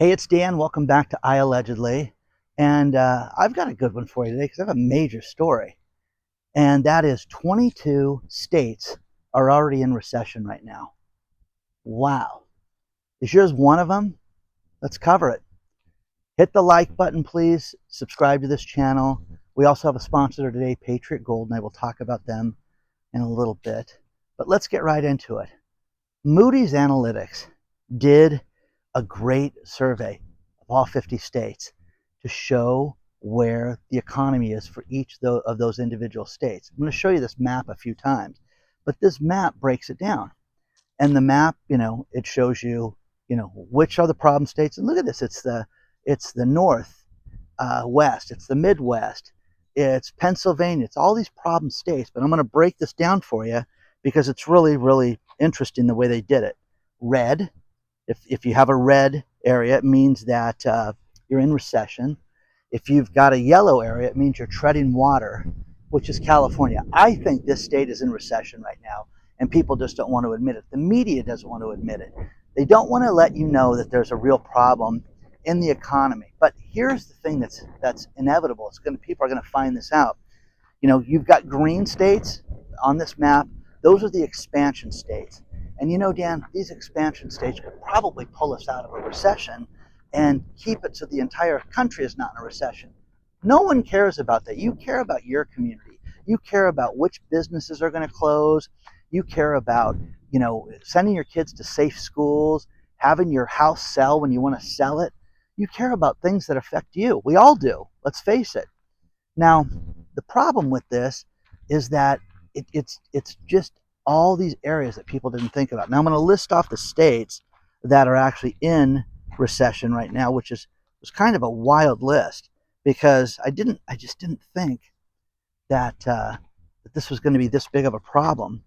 Hey, it's Dan. Welcome back to iAllegedly. And I've got a good one for you today because I have a major story. And that is 22 states are already in recession right now. Wow. Is yours one of them? Let's cover it. Hit the like button, please. Subscribe to this channel. We also have a sponsor today, Patriot, and I will talk about them in a little bit. But let's get right into it. Moody's Analytics did a great survey of all 50 states to show where the economy is for each of those individual states. I'm going to show you this map a few times, but this map breaks it down. And the map, it shows you, which are the problem states. And look at this, it's the North, West, it's the Midwest, it's Pennsylvania, it's all these problem states. But I'm going to break this down for you because it's really, really interesting the way they did it. Red, if you have a red area, it means that you're in recession. If you've got a yellow area, it means you're treading water, which is California. I think this state is in recession right now, and people just don't want to admit it. The media doesn't want to admit it. They don't want to let you know that there's a real problem in the economy. But here's the thing that's inevitable. People are going to find this out. You've got green states on this map. Those are the expansion states. And Dan, these expansion states could probably pull us out of a recession and keep it so the entire country is not in a recession. No one cares about that. You care about your community. You care about which businesses are going to close. You care about, sending your kids to safe schools, having your house sell when you want to sell it. You care about things that affect you. We all do. Let's face it. Now, the problem with this is that it's just all these areas that people didn't think about. Now I'm going to list off the states that are actually in recession right now, which was kind of a wild list because I just didn't think that this was going to be this big of a problem.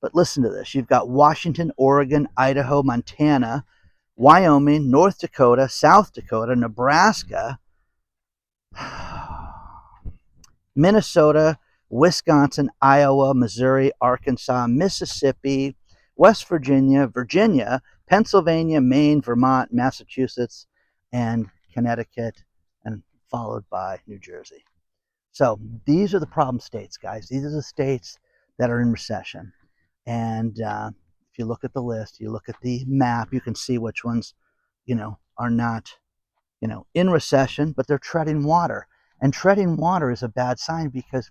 But listen to this. You've got Washington, Oregon, Idaho, Montana, Wyoming, North Dakota, South Dakota, Nebraska, Minnesota, Wisconsin, Iowa, Missouri, Arkansas, Mississippi, West Virginia, Pennsylvania, Maine, Vermont, Massachusetts, and Connecticut, and followed by New Jersey. So these are the problem states, guys. These are the states that are in recession. And if you look at the list, you look at the map, you can see which ones, are not, in recession, but they're treading water. And treading water is a bad sign because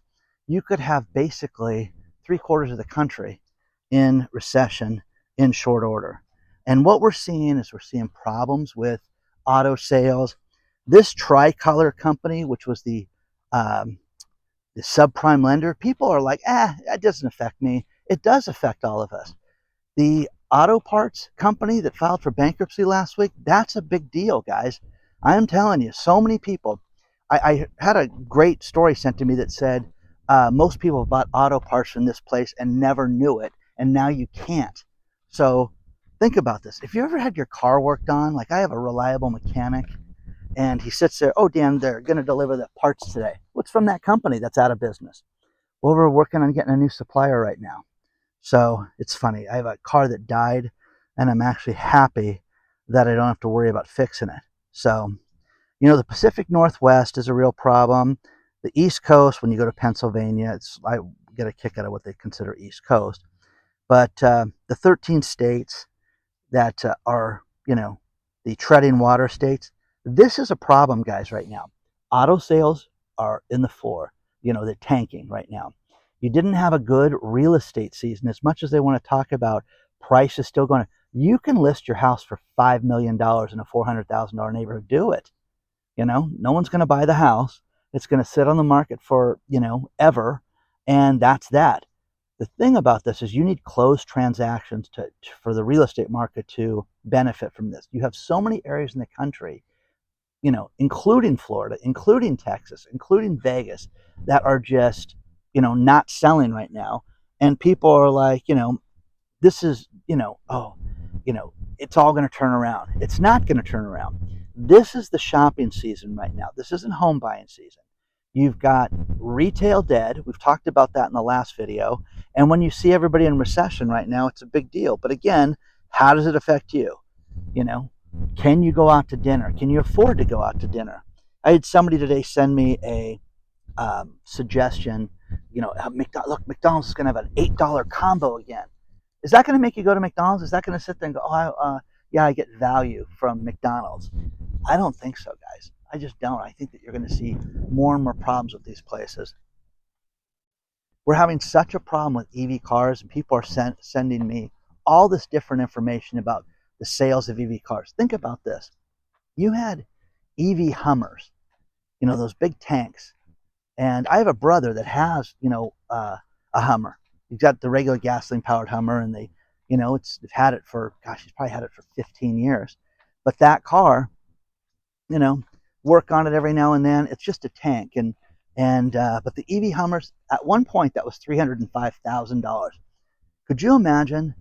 you could have basically 3/4 of the country in recession in short order. And what we're seeing problems with auto sales. This Tricolor company, which was the subprime lender, people are like, that doesn't affect me. It does affect all of us. The auto parts company that filed for bankruptcy last week, that's a big deal, guys. I'm telling you, so many people. I had a great story sent to me that said, most people bought auto parts from this place and never knew it, and now you can't. So think about this. If you ever had your car worked on, like I have a reliable mechanic, and he sits there, oh, Dan, they're going to deliver the parts today. What's from that company that's out of business? Well, we're working on getting a new supplier right now. So it's funny. I have a car that died, and I'm actually happy that I don't have to worry about fixing it. So, the Pacific Northwest is a real problem. The East Coast, when you go to Pennsylvania, I get a kick out of what they consider East Coast. But the 13 states that are, the treading water states, this is a problem, guys, right now. Auto sales are in the floor. They're tanking right now. You didn't have a good real estate season. As much as they want to talk about prices still going, you can list your house for $5 million in a $400,000 neighborhood. Do it. No one's going to buy the house. It's going to sit on the market for, ever. And that's that. The thing about this is you need closed transactions for the real estate market to benefit from this. You have so many areas in the country, including Florida, including Texas, including Vegas, that are just, not selling right now. And people are like, this is, it's all going to turn around. It's not going to turn around. This is the shopping season right now. This isn't home buying season. You've got retail dead. We've talked about that in the last video. And when you see everybody in recession right now, it's a big deal. But again, how does it affect you? Can you go out to dinner? Can you afford to go out to dinner? I had somebody today send me a suggestion. Look, McDonald's is going to have an $8 combo again. Is that going to make you go to McDonald's? Is that going to sit there and go, yeah, I get value from McDonald's? I don't think so, guys. I just don't. I think that you're going to see more and more problems with these places. We're having such a problem with EV cars, and people are sending me all this different information about the sales of EV cars. Think about this. You had EV Hummers, those big tanks. And I have a brother that has, a Hummer. He's got the regular gasoline powered Hummer, and it's had it for, gosh, he's probably had it for 15 years. But that car, work on it every now and then. It's just a tank. But the EV Hummers, at one point, that was $305,000. Could you imagine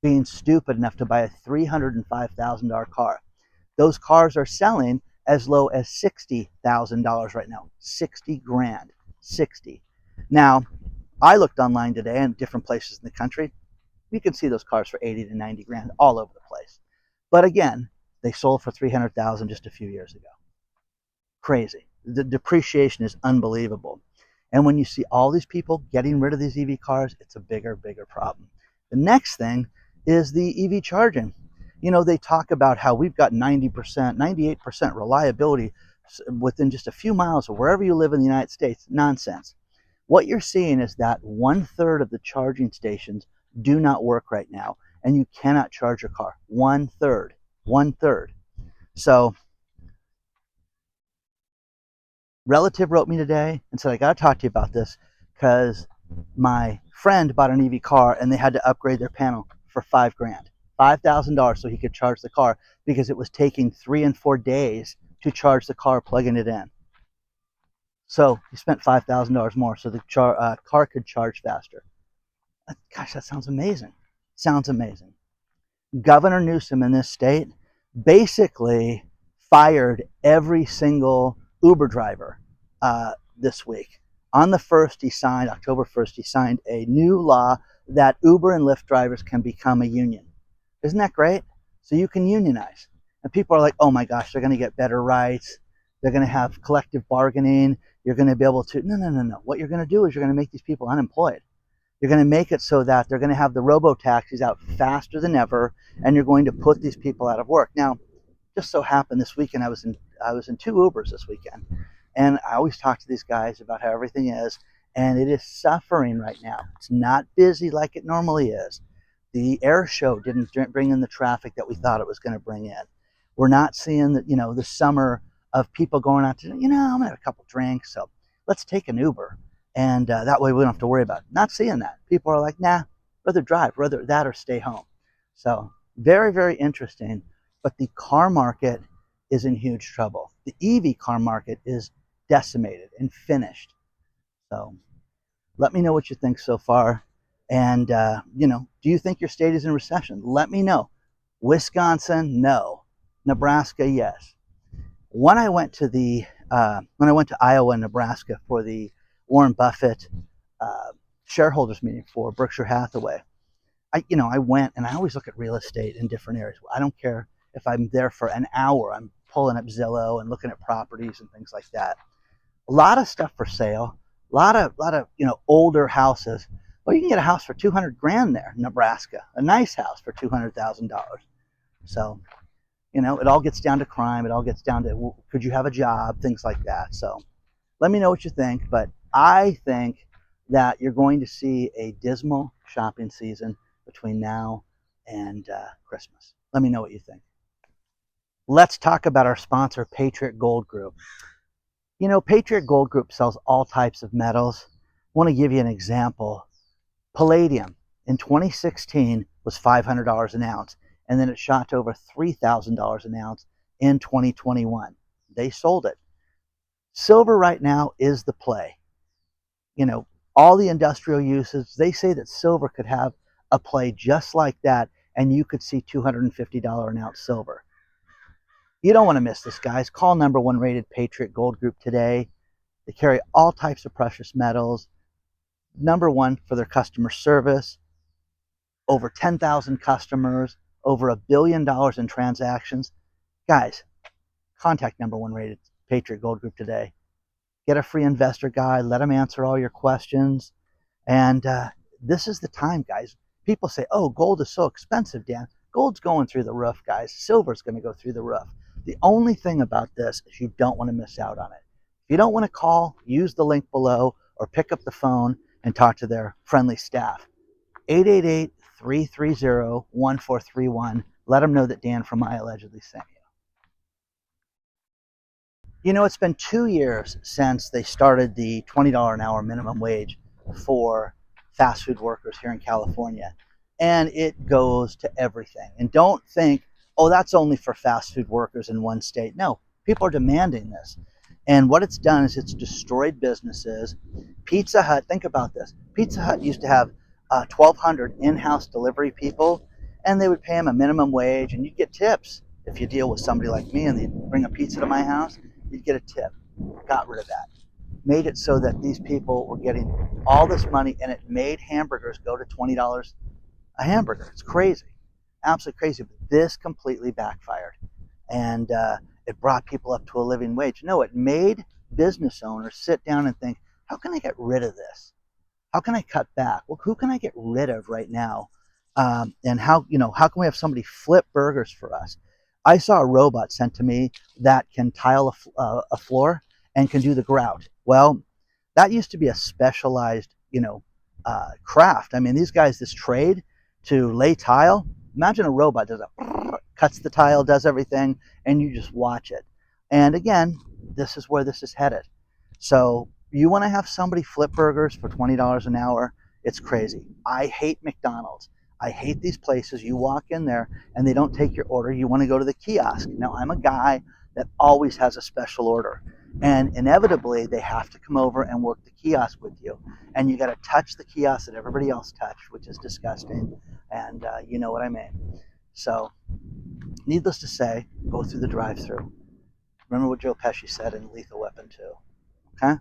being stupid enough to buy a $305,000 car? Those cars are selling as low as $60,000 right now. 60 grand. 60. Now, I looked online today in different places in the country. You can see those cars for 80 to 90 grand all over the place. But again, they sold for 300,000 just a few years ago. Crazy. The depreciation is unbelievable. And when you see all these people getting rid of these EV cars, it's a bigger problem. The next thing is the EV charging. They talk about how we've got 90%, 98% reliability within just a few miles of wherever you live in the United States. Nonsense. What you're seeing is that 1/3 of the charging stations do not work right now, and you cannot charge your car. 1/3. 1/3. So, relative wrote me today and said, I got to talk to you about this because my friend bought an EV car and they had to upgrade their panel for $5 grand. $5,000 so he could charge the car because it was taking 3 and 4 days to charge the car plugging it in. So he spent $5,000 more so the car could charge faster. Gosh, that sounds amazing. Sounds amazing. Governor Newsom in this state basically fired every single Uber driver this week. On the 1st, October 1st, he signed a new law that Uber and Lyft drivers can become a union. Isn't that great? So you can unionize. And people are like, oh my gosh, they're going to get better rights. They're going to have collective bargaining. You're going to be able to, no. What you're going to do is you're going to make these people unemployed. You're going to make it so that they're going to have the robo-taxis out faster than ever, and you're going to put these people out of work. Now, just so happened this weekend, I was in 2 Ubers this weekend. And I always talk to these guys about how everything is, and it is suffering right now. It's not busy like it normally is. The air show didn't bring in the traffic that we thought it was going to bring in. We're not seeing the summer of people going out to, I'm going to have a couple drinks, so let's take an Uber. And that way we don't have to worry about it. Not seeing that. People are like, nah, rather drive, rather that or stay home. So very, very interesting. But the car market is in huge trouble. The EV car market is decimated and finished. So let me know what you think so far. And, do you think your state is in recession? Let me know. Wisconsin, no. Nebraska, yes. When I went to Iowa and Nebraska for the Warren Buffett shareholders meeting for Berkshire Hathaway, I went, and I always look at real estate in different areas. I don't care if I'm there for an hour. I'm pulling up Zillow and looking at properties and things like that. A lot of stuff for sale. A lot of older houses. Well, you can get a house for 200 grand there in Nebraska. A nice house for $200,000. So, it all gets down to crime. It all gets down to, could you have a job? Things like that. So let me know what you think. But I think that you're going to see a dismal shopping season between now and Christmas. Let me know what you think. Let's talk about our sponsor, Patriot Gold Group. Patriot Gold Group sells all types of metals. I want to give you an example. Palladium in 2016 was $500 an ounce, and then it shot to over $3,000 an ounce in 2021. They sold it. Silver right now is the play. All the industrial uses, they say that silver could have a play just like that, and you could see $250 an ounce silver. You don't want to miss this, guys. Call #1 rated Patriot Gold Group today. They carry all types of precious metals. #1 for their customer service. Over 10,000 customers. over $1 billion in transactions. Guys, contact #1 rated Patriot Gold Group today. Get a free investor guide. Let them answer all your questions. And this is the time, guys. People say, oh, gold is so expensive, Dan. Gold's going through the roof, guys. Silver's going to go through the roof. The only thing about this is you don't want to miss out on it. If you don't want to call, use the link below or pick up the phone and talk to their friendly staff. 888-330-1431. Let them know that Dan from iAllegedly sent you. You know, it's been 2 years since they started the $20 an hour minimum wage for fast food workers here in California. And it goes to everything. And don't think, oh, that's only for fast food workers in one state. No, people are demanding this. And what it's done is it's destroyed businesses. Pizza Hut, think about this. Pizza Hut used to have 1,200 in-house delivery people, and they would pay them a minimum wage, and you'd get tips. If you deal with somebody like me and they'd bring a pizza to my house, you'd get a tip. Got rid of that. Made it so that these people were getting all this money, and it made hamburgers go to $20 a hamburger. It's crazy. Absolutely crazy. But this completely backfired. And it brought people up to a living wage. No, it made business owners sit down and think, how can I get rid of this? How can I cut back? Well, who can I get rid of right now? And how can we have somebody flip burgers for us? I saw a robot sent to me that can tile a floor and can do the grout. Well, that used to be a specialized, craft. I mean, these guys, this trade to lay tile. Imagine a robot does cuts the tile, does everything, and you just watch it. And again, this is where this is headed. So you want to have somebody flip burgers for $20 an hour? It's crazy. I hate McDonald's. I hate these places. You walk in there and they don't take your order. You want to go to the kiosk. Now, I'm a guy that always has a special order. And inevitably, they have to come over and work the kiosk with you. And you got to touch the kiosk that everybody else touched, which is disgusting. And you know what I mean. So, needless to say, go through the drive-thru. Remember what Joe Pesci said in Lethal Weapon 2. Okay?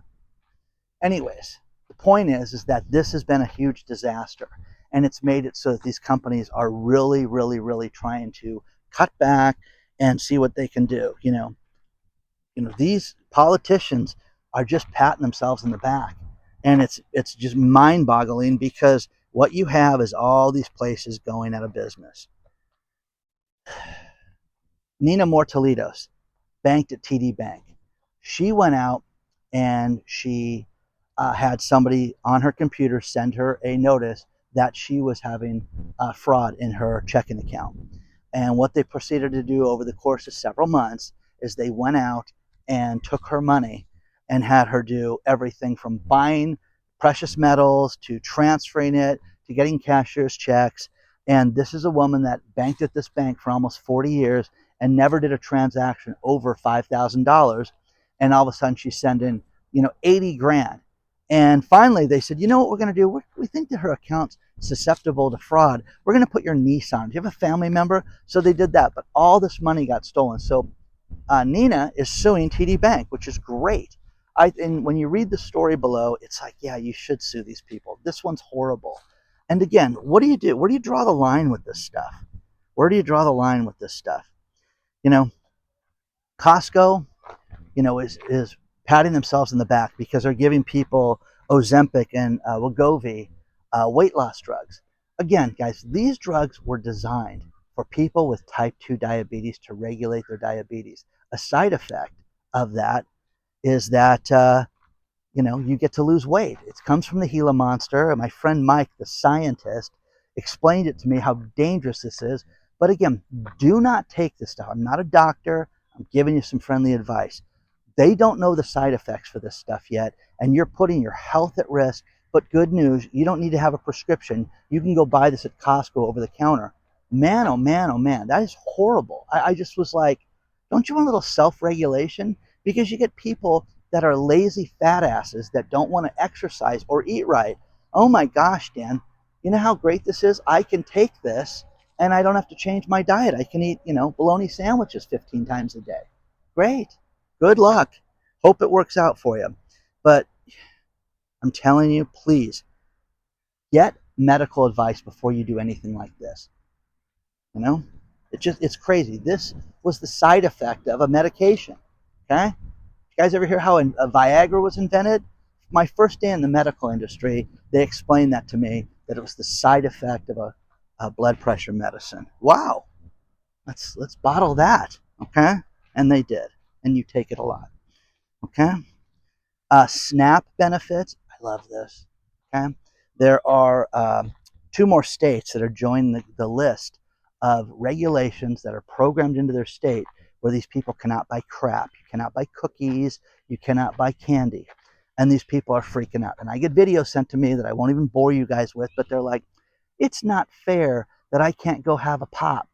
Anyways, the point is that this has been a huge disaster. And it's made it so that these companies are really, really, really trying to cut back and see what they can do. These politicians are just patting themselves in the back. And it's just mind-boggling because what you have is all these places going out of business. Nina Mortalitos banked at TD Bank. She went out and she had somebody on her computer send her a notice that she was having fraud in her checking account. And what they proceeded to do over the course of several months is they went out and took her money and had her do everything from buying precious metals to transferring it to getting cashier's checks. And this is a woman that banked at this bank for almost 40 years and never did a transaction over $5,000. And all of a sudden she's sending, 80 grand. And finally they said, you know what we're going to do? We think that her account's susceptible to fraud. We're going to put your niece on. Do you have a family member? So they did that, but all this money got stolen. So Nina is suing TD Bank, which is great. And when you read the story below, it's like, yeah, you should sue these people. This one's horrible. And again, what do you do? Where do you draw the line with this stuff? Where do you draw the line with this stuff? Costco, is patting themselves in the back because they're giving people Ozempic and Wegovy weight loss drugs. Again, guys, these drugs were designed for people with type 2 diabetes to regulate their diabetes. A side effect of that is that you get to lose weight. It comes from the Gila monster. My friend Mike, the scientist, explained it to me how dangerous this is. But again, do not take this stuff. I'm not a doctor. I'm giving you some friendly advice. They don't know the side effects for this stuff yet, and you're putting your health at risk. But good news, you don't need to have a prescription. You can go buy this at Costco over the counter. Man, oh man, oh man, that is horrible. I just was like, don't you want a little self-regulation? Because you get people that are lazy fat asses that don't want to exercise or eat right. Oh my gosh, Dan, you know how great this is? I can take this and I don't have to change my diet. I can eat, bologna sandwiches 15 times a day. Great. Good luck. Hope it works out for you. But I'm telling you, please get medical advice before you do anything like this. You know, it's crazy. This was the side effect of a medication. Okay, you guys ever hear how a Viagra was invented? My first day in the medical industry, they explained that to me, that it was the side effect of a blood pressure medicine. Wow, let's bottle that. Okay, and they did, and you take it a lot. Okay. SNAP benefits. I love this. Okay. There are two more states that are joining the list of regulations that are programmed into their state where these people cannot buy crap. You cannot buy cookies. You cannot buy candy. And these people are freaking out. And I get videos sent to me that I won't even bore you guys with, but they're like, it's not fair that I can't go have a pop.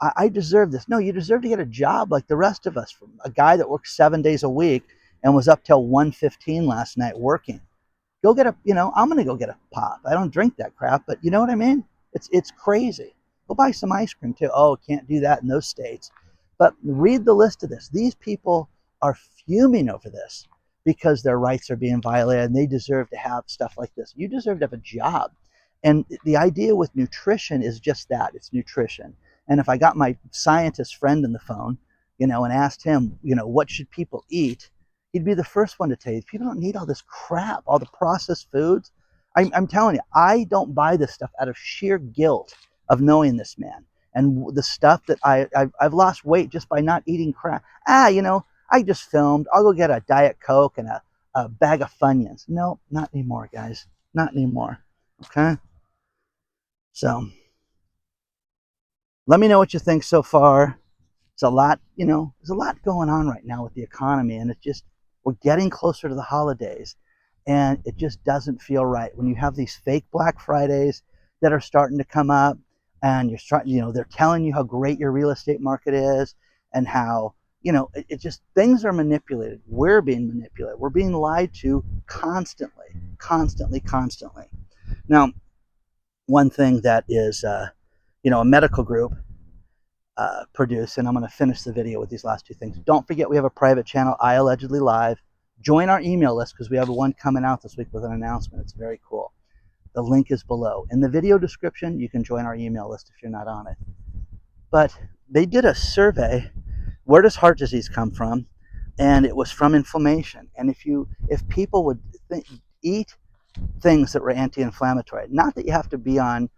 I deserve this. No, you deserve to get a job like the rest of us. From a guy that works 7 days a week and was up till 1:15 last night working. Go get I'm gonna go get a pop. I don't drink that crap, but you know what I mean? It's crazy. Go buy some ice cream too. Oh, can't do that in those states. But read the list of this. These people are fuming over this because their rights are being violated and they deserve to have stuff like this. You deserve to have a job. And the idea with nutrition is just that, it's nutrition. And if I got my scientist friend on the phone, and asked him, what should people eat? He'd be the first one to tell you, people don't need all this crap, all the processed foods. I'm telling you, I don't buy this stuff out of sheer guilt of knowing this man. And the stuff that I've lost weight just by not eating crap. I just filmed. I'll go get a Diet Coke and a bag of Funyuns. No, not anymore, guys. Not anymore. Okay? So let me know what you think so far. It's a lot, there's a lot going on right now with the economy, and we're getting closer to the holidays, and it just doesn't feel right when you have these fake Black Fridays that are starting to come up, and they're telling you how great your real estate market is, and how, it just, things are manipulated. We're being manipulated. We're being lied to constantly, constantly, constantly. Now, one thing that is, a medical group produce, and I'm going to finish the video with these last two things. Don't forget, we have a private channel, iAllegedly Live. Join our email list because we have one coming out this week with an announcement. It's very cool. The link is below. In the video description, you can join our email list if you're not on it. But they did a survey, where does heart disease come from? And it was from inflammation. And if people would eat things that were anti-inflammatory, not that you have to be on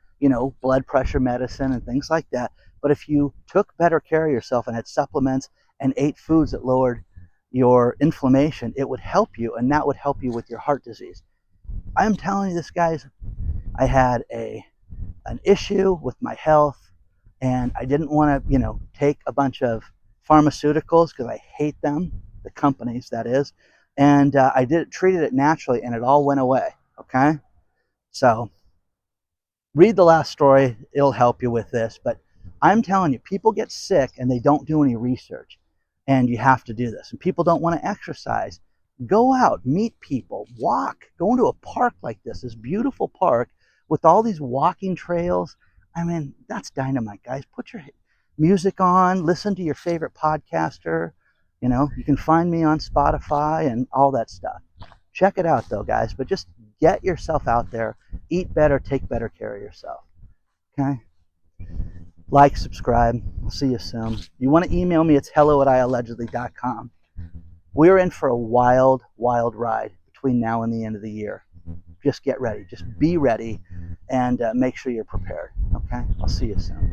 blood pressure medicine and things like that, but if you took better care of yourself and had supplements and ate foods that lowered your inflammation, it would help you, and that would help you with your heart disease. I'm telling you this, guys, I had an issue with my health, and I didn't want to, take a bunch of pharmaceuticals because I hate them, the companies, that is, and I treated it naturally, and it all went away. Okay, so read the last story. It'll help you with this. But I'm telling you, people get sick and they don't do any research. And you have to do this. And people don't want to exercise. Go out, meet people, walk. Go into a park like this beautiful park with all these walking trails. I mean, that's dynamite, guys. Put your music on. Listen to your favorite podcaster. You can find me on Spotify and all that stuff. Check it out, though, guys. But just get yourself out there. Eat better. Take better care of yourself. Okay? Like, subscribe. I'll see you soon. You want to email me, it's hello@iallegedly.com. We're in for a wild, wild ride between now and the end of the year. Just get ready. Just be ready and make sure you're prepared. Okay? I'll see you soon.